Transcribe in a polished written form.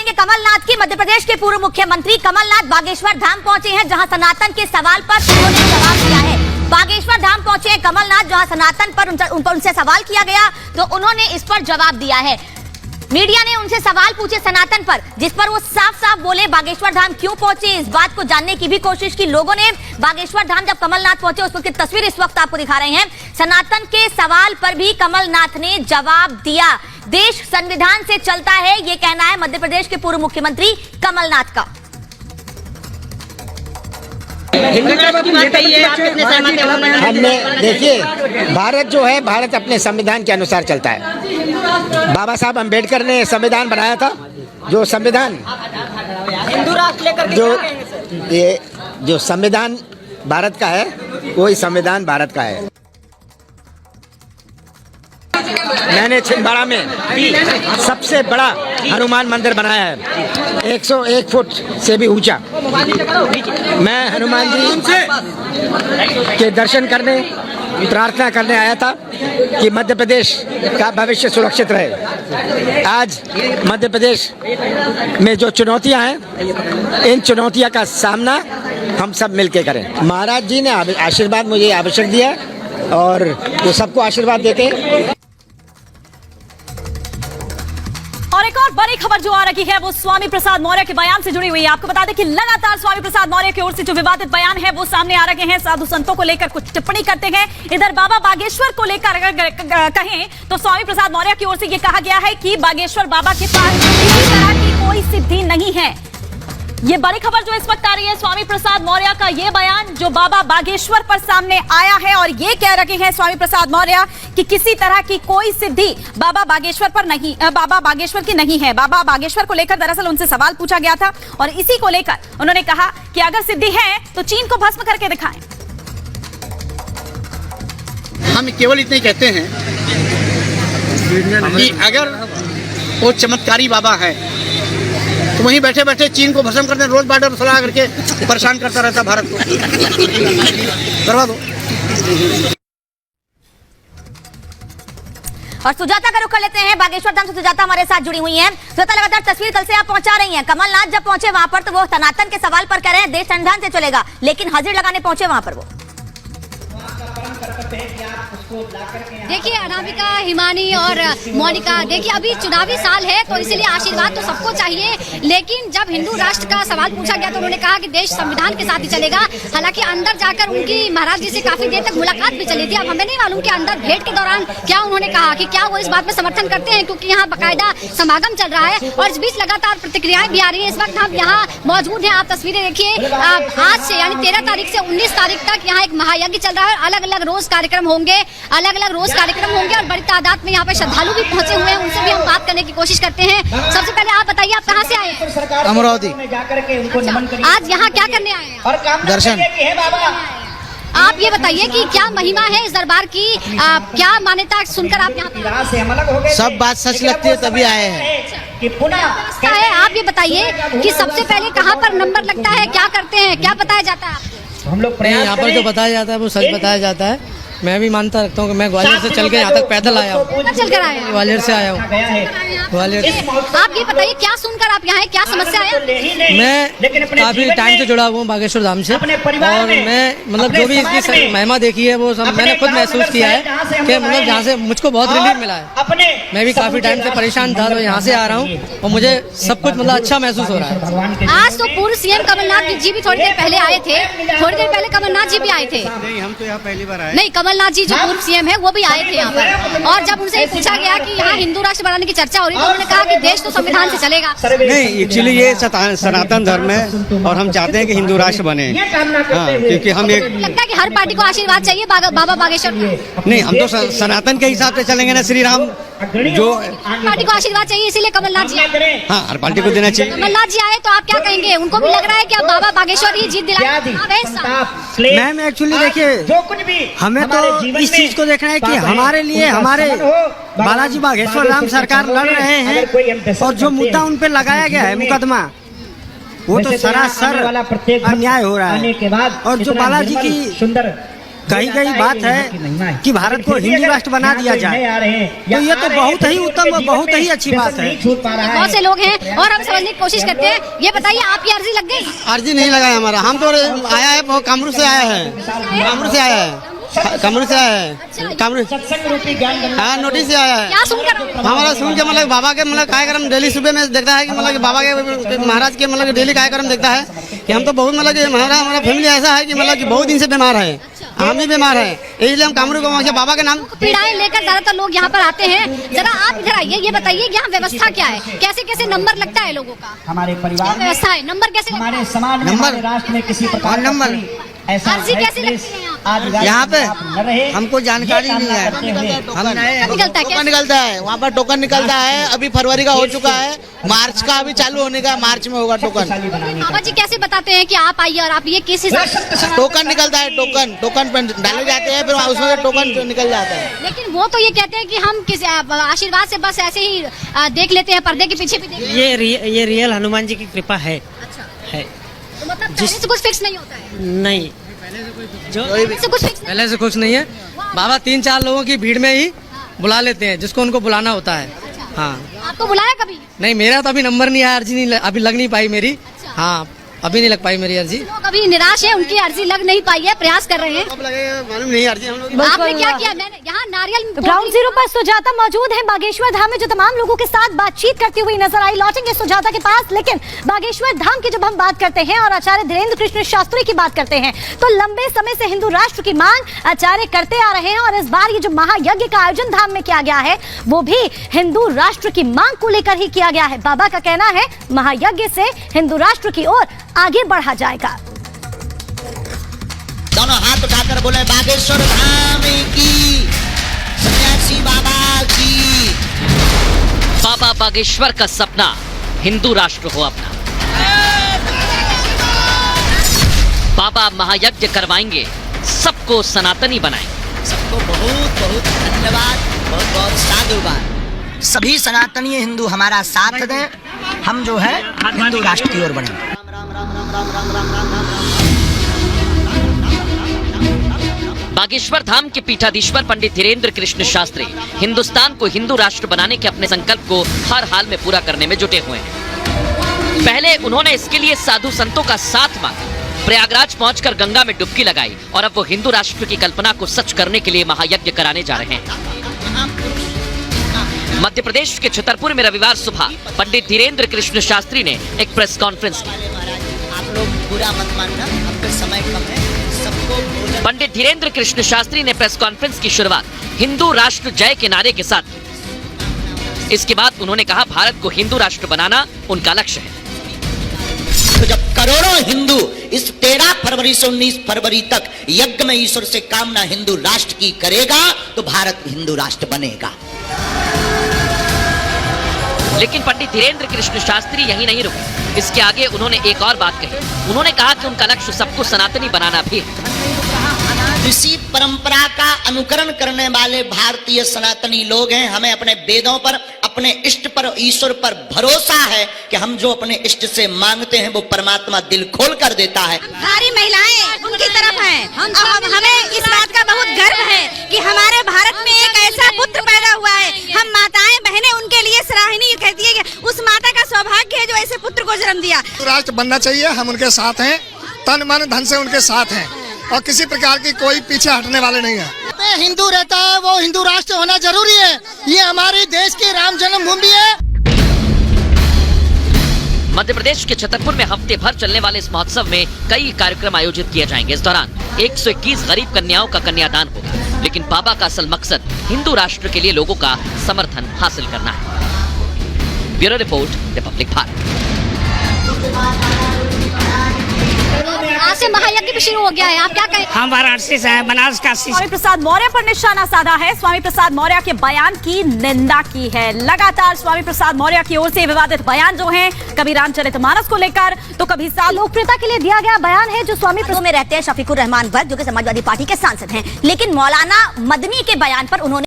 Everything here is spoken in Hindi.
करेंगे कमलनाथ की। मध्य प्रदेश के पूर्व मुख्यमंत्री कमलनाथ बागेश्वर धाम पहुंचे हैं, जहां सनातन के सवाल पर उन्होंने जवाब दिया है। बागेश्वर धाम पहुंचे हैं कमलनाथ, जहां सनातन पर उनसे सवाल किया गया तो उन्होंने इस पर जवाब दिया है। मीडिया ने उनसे सवाल पूछे सनातन पर, जिस पर वो साफ साफ बोले बागेश्वर धाम क्यों पहुंचे। इस बात को जानने की भी कोशिश की लोगों ने। बागेश्वर धाम जब कमलनाथ पहुंचे उस वक्त की तस्वीर इस वक्त आपको दिखा रहे हैं। सनातन के सवाल पर भी कमलनाथ ने जवाब दिया। देश संविधान से चलता है, ये कहना है मध्य प्रदेश के पूर्व मुख्यमंत्री कमलनाथ का। हमने देखिए, भारत जो है, भारत अपने संविधान के अनुसार चलता है। बाबा साहब अम्बेडकर ने संविधान बनाया था, जो संविधान हिंदू राष्ट्र लेकर ये जो संविधान भारत का है, वही संविधान भारत का है। मैंने छिंदवाड़ा में सबसे बड़ा हनुमान मंदिर बनाया है, 101 फुट से भी ऊंचा। मैं हनुमान जी के दर्शन करने, प्रार्थना करने आया था कि मध्य प्रदेश का भविष्य सुरक्षित रहे। आज मध्य प्रदेश में जो चुनौतियां हैं, इन चुनौतियों का सामना हम सब मिलकर करें। महाराज जी ने आशीर्वाद मुझे आवश्यक दिया और वो सबको आशीर्वाद देते हैं। और एक और बड़ी खबर जो आ रही है वो स्वामी प्रसाद मौर्य के बयान से जुड़ी हुई है। आपको बता दें कि लगातार स्वामी प्रसाद मौर्य की ओर से जो विवादित बयान है वो सामने आ रहे हैं। साधु संतों को लेकर कुछ टिप्पणी करते हैं। इधर बाबा बागेश्वर को लेकर अगर कहें तो स्वामी प्रसाद मौर्य की ओर से ये कहा गया है कि बागेश्वर बाबा के पास किसी तरह की कोई सिद्धि नहीं है। ये बड़ी खबर जो इस वक्त आ रही है, स्वामी प्रसाद मौर्य का ये बयान जो बाबा बागेश्वर पर सामने आया है और ये कह रहे हैं स्वामी प्रसाद मौर्य कि किसी तरह की कोई सिद्धि बाबा बागेश्वर पर नहीं, बाबा बागेश्वर की नहीं है। बाबा बागेश्वर को लेकर दरअसल उनसे सवाल पूछा गया था और इसी को लेकर उन्होंने कहा कि अगर सिद्धि है तो चीन को भस्म करके दिखाएं। हम केवल इतने कहते हैं कि अगर वो चमत्कारी बाबा है तो वहीं बैठे बैठे चीन को भस्म करते, रोज बॉर्डर सलाह करके परेशान करता रहता भारत को। करवा दो। और सुजाता का रुख कर लेते हैं। बागेश्वर धाम से सुजाता हमारे साथ जुड़ी हुई हैं। सुजाता, लगातार तस्वीर कल से आप पहुंचा रही हैं। कमलनाथ जब पहुंचे वहां पर तो वो सनातन के सवाल पर कह रहे हैं देश संविधान से चलेगा, लेकिन हाजिर लगाने पहुंचे वहां पर वो। देखिए अनामिका, हिमानी और मोनिका, देखिए अभी चुनावी साल है तो इसलिए आशीर्वाद तो सबको चाहिए, लेकिन जब हिंदू राष्ट्र का सवाल पूछा गया तो उन्होंने कहा कि देश संविधान के साथ ही चलेगा। हालांकि अंदर जाकर उनकी महाराज जी से काफी देर तक मुलाकात भी चली थी। अब हमें नहीं मालूम कि अंदर भेंट के दौरान क्या उन्होंने कहा, कि क्या वो इस बात में समर्थन करते हैं, क्योंकि यहाँ बाकायदा समागम चल रहा है और इस बीच लगातार प्रतिक्रियाएं भी आ रही है। इस वक्त हम यहाँ मौजूद हैं, आप तस्वीरें देखिए। आज से यानी 13 तारीख से 19 तारीख तक यहाँ एक महायज्ञ चल रहा है। अलग अलग रोज कार्यक्रम होंगे, और बड़ी तादाद में यहाँ पे श्रद्धालु भी पहुंचे हुए हैं। उनसे भी हम बात करने की कोशिश करते हैं। सबसे पहले आप बताइए, आप कहाँ से आए हैं? अमरावती। आज यहाँ क्या करने आए हैं? दर्शन। आप ये बताइए कि क्या महिमा है इस दरबार की, क्या मान्यता सुनकर आप यहाँ पे? सब बात सच लगती है तभी आए हैं। आप ये बताइए कि सबसे पहले कहाँ पर नंबर लगता है, क्या करते हैं, क्या बताया जाता है? नहीं, यहाँ पर जो बताया जाता है वो सच बताया जाता है। मैं भी मानता रखता हूँ कि मैं ग्वालियर से चल के यहाँ तक पैदल आया हूँ। चल कर आया? ग्वालियर से आया हूँ, ग्वालियर से। आप ये बताइए क्या सुनकर आप यहाँ हैं, क्या समस्या है? मैं काफी टाइम से जुड़ा हुआ हूँ बागेश्वर धाम से, और मैं मतलब जो भी इसकी महिमा देखी है वो सब मैंने खुद महसूस किया है कि मतलब जहाँ से मुझको बहुत रिलीफ मिला है। मैं भी काफी टाइम से परेशान था तो यहाँ से आ रहा हूँ और मुझे सब कुछ मतलब अच्छा महसूस हो रहा है। आज तो पूर्व सीएम कमलनाथ जी भी थोड़ी देर पहले आए थे, थोड़ी देर पहले कमलनाथ जी भी आए थे। नहीं, हम तो यहाँ पहली बार आए। नहीं, कमलनाथ जी जो पूर्व सीएम है वो भी आए थे यहाँ पर, और जब उनसे पूछा गया कि यहाँ हिंदू राष्ट्र बनाने की चर्चा हो रही तो उन्होंने कहा कि देश तो संविधान से चलेगा। नहीं, एक्चुअली ये सनातन धर्म है और हम चाहते हैं कि हिंदू राष्ट्र बने। हाँ, क्योंकि हम एक लगता है कि हर पार्टी को आशीर्वाद चाहिए बाबा बागेश्वर। नहीं, हम तो सनातन के हिसाब से चलेंगे ना। श्री राम जो पार्टी को आशीर्वाद चाहिए, इसीलिए कमलनाथ जी आए। हाँ, हर पार्टी को देना चाहिए। कमलनाथ जी आए तो आप क्या कहेंगे? उनको भी लग रहा है कि अब बाबा बागेश्वर ही जीत दिलाएंगे? मैम एक्चुअली देखिए, हमें तो इस चीज को देखना है कि हमारे लिए हमारे बालाजी बागेश्वर राम सरकार लड़ रहे हैं और जो मुद्दा उन पे लगाया गया है मुकदमा, वो तो सरासर अन्याय हो रहा है। और जो बालाजी की कहीं कहीं बात है कि भारत को हिंदू राष्ट्र बना दिया जाए, तो ये तो बहुत ही उत्तम और बहुत ही अच्छी बात है। बहुत से लोग हैं और हम समझने की कोशिश करते हैं। ये बताइए, आपकी अर्जी लग गई? अर्जी नहीं लगा है हमारा, हम तो आया है कामरूप से आया है, कामरूप से आया है, कामरूप से आया है, कामरूप। हाँ, नोटिस से आया है। क्या सुनकर? हमारा सुन के मतलब बाबा के मतलब कार्यक्रम डेली सुबह में देखता है कि मतलब बाबा के महाराज के मतलब डेली कार्यक्रम देखता है कि हम तो बहुत मतलब कि हमारा फैमिली ऐसा है कि मतलब कि बहुत दिन से बीमार है, हम भी बीमार है, इसलिए हम कामरूप बाबा के नाम पीड़ाएं लेकर ज्यादातर लोग यहाँ पर आते हैं। जरा आप इधर आइए, ये बताइए यहाँ व्यवस्था क्या है, कैसे कैसे नंबर लगता है लोगों का? हमारे परिवार में व्यवस्था है, नंबर कैसे लगता है? हमारे समाज में, हमारे राष्ट्र में किसी प्रकार का नंबर अर्जी कैसे लगती है? यहाँ पे हमको जानकारी नहीं है। हम निकलता है, टोकन निकलता है, वहाँ पर टोकन निकलता है। अभी फरवरी का हो चुका है, मार्च का अभी चालू होने का, मार्च में होगा टोकन। बाबा जी कैसे बताते हैं कि आप आइए और आप ये किस हिसाब से? टोकन निकलता है, टोकन पे डाले जाते हैं, फिर उसमें टोकन निकल जाता है। लेकिन वो तो ये कहते हैं कि हम किसी आशीर्वाद से बस ऐसे ही देख लेते हैं, पर्दे के पीछे भी देख लेते हैं। ये रियल हनुमान जी की कृपा है। अच्छा है तो मतलब पहले से कुछ फिक्स नहीं होता है? नहीं, जो पहले से कुछ फिक्स नहीं? पहले से कुछ नहीं है। बाबा 3-4 लोगों की भीड़ में ही बुला लेते हैं जिसको उनको बुलाना होता है। हाँ, आपको बुलाया कभी? नहीं, मेरा तो अभी नंबर नहीं आया, अर्जी नहीं अभी लग नहीं पाई मेरी। हाँ, अभी नहीं लग पाई मेरी अर्जी। लोग अभी निराश है, उनकी अर्जी लग नहीं पाई है, प्रयास कर रहे हैं। कब लगेगा मालूम नहीं अर्जी हम लोग। आपने क्या किया? मैंने यहाँ नारियल ग्राउंड जीरो पर सुजाता मौजूद है बागेश्वर धाम में, जो तमाम लोगों के साथ बातचीत करती हुई नजर आई। लौटेंगे सुजाता के पास, लेकिन बागेश्वर धाम की जब हम बात करते हैं और आचार्य धीरेन्द्र कृष्ण शास्त्री की बात करते हैं, तो लंबे समय से हिंदू राष्ट्र की मांग आचार्य करते आ रहे हैं। और इस बार ये जो महायज्ञ का आयोजन धाम में किया गया है, वो भी हिंदू राष्ट्र की मांग को लेकर ही किया गया है। बाबा का कहना है महायज्ञ से हिंदू राष्ट्र की ओर आगे बढ़ा जाएगा। दोनों हाथ उठाकर बोले बागेश्वर धाम की, सन्यासी बाबा की। बाबा बागेश्वर का सपना हिंदू राष्ट्र हो अपना। बाबा महायज्ञ करवाएंगे, सबको सनातनी बनाएंगे। सबको बहुत बहुत धन्यवाद, बहुत बहुत साधुवाद। सभी सनातनी हिंदू हमारा साथ दें, हम जो है हिंदू राष्ट्र की ओर बढ़ें। बागेश्वर धाम के पीठाधीश्वर पंडित धीरेन्द्र कृष्ण शास्त्री हिंदुस्तान को हिंदू राष्ट्र बनाने के अपने संकल्प को हर हाल में पूरा करने में जुटे हुए हैं। पहले उन्होंने इसके लिए साधु संतों का साथ मांगा, प्रयागराज पहुंचकर गंगा में डुबकी लगाई और अब वो हिंदू राष्ट्र की कल्पना को सच करने के लिए महायज्ञ कराने जा रहे हैं। मध्य प्रदेश के छतरपुर में रविवार सुबह पंडित धीरेन्द्र कृष्ण शास्त्री ने एक प्रेस कॉन्फ्रेंस की। आप लोग बुरा मत मानना, आपका समय कम है, सबको। पंडित धीरेन्द्र कृष्ण शास्त्री ने प्रेस कॉन्फ्रेंस की शुरुआत हिंदू राष्ट्र जय के नारे के साथ की। इसके बाद उन्होंने कहा भारत को हिंदू राष्ट्र बनाना उनका लक्ष्य है। तो जब करोड़ों हिंदू इस 13 फरवरी से 19 फरवरी तक यज्ञ में ईश्वर से कामना हिंदू राष्ट्र की करेगा, तो भारत हिंदू राष्ट्र बनेगा। लेकिन पंडित धीरेन्द्र कृष्ण शास्त्री यहीं नहीं रुके, इसके आगे उन्होंने एक और बात कही। उन्होंने कहा कि उनका लक्ष्य सबको सनातनी बनाना भी है। इसी परंपरा का अनुकरण करने वाले भारतीय सनातनी लोग हैं। हमें अपने वेदों पर, अपने इष्ट पर, ईश्वर पर भरोसा है कि हम जो अपने इष्ट से मांगते हैं वो परमात्मा दिल खोल कर देता है। सारी महिलाएं उनकी तरफ हैं। हमें इस बात का बहुत गर्व है कि हमारे भारत में एक ऐसा पुत्र पैदा हुआ है। हम माताएं बहनें उनके लिए सराहनीय कहती है कि उस माता का सौभाग्य है जो ऐसे पुत्र को जन्म दिया। राष्ट्र बनना चाहिए, हम उनके साथ हैं, तन मन धन से उनके साथ हैं और किसी प्रकार की कोई पीछे हटने वाले नहीं है। हिंदू रहता है वो हिंदू राष्ट्र होना जरूरी है। ये हमारे देश की राम जन्मभूमि है। मध्य प्रदेश के छतरपुर में हफ्ते भर चलने वाले इस महोत्सव में कई कार्यक्रम आयोजित किए जाएंगे। इस दौरान 121 गरीब कन्याओं का कन्यादान होगा। लेकिन बाबा का असल मकसद हिंदू राष्ट्र के लिए लोगों का समर्थन हासिल करना है। Bureau report, Republic Bharat. आज से महायज्ञ भी शुरू हो गया है, आप क्या कहें? हम वाराणसी से हैं, बनारस काशी। स्वामी प्रसाद मौर्य पर निशाना साधा है। स्वामी प्रसाद मौर्य के बयान की निंदा की है। लगातार स्वामी प्रसाद मौर्य की ओर से विवादित बयान जो हैं, कभी रामचरितमानस को लेकर तो कभी लोकप्रियता के लिए दिया गया बयान है जो स्वामी प्रसाद में रहते हैं शफीकुर रहमान भट्ट, जो कि समाजवादी पार्टी के सांसद हैं। लेकिन मौलाना मदनी के बयान पर उन्होंने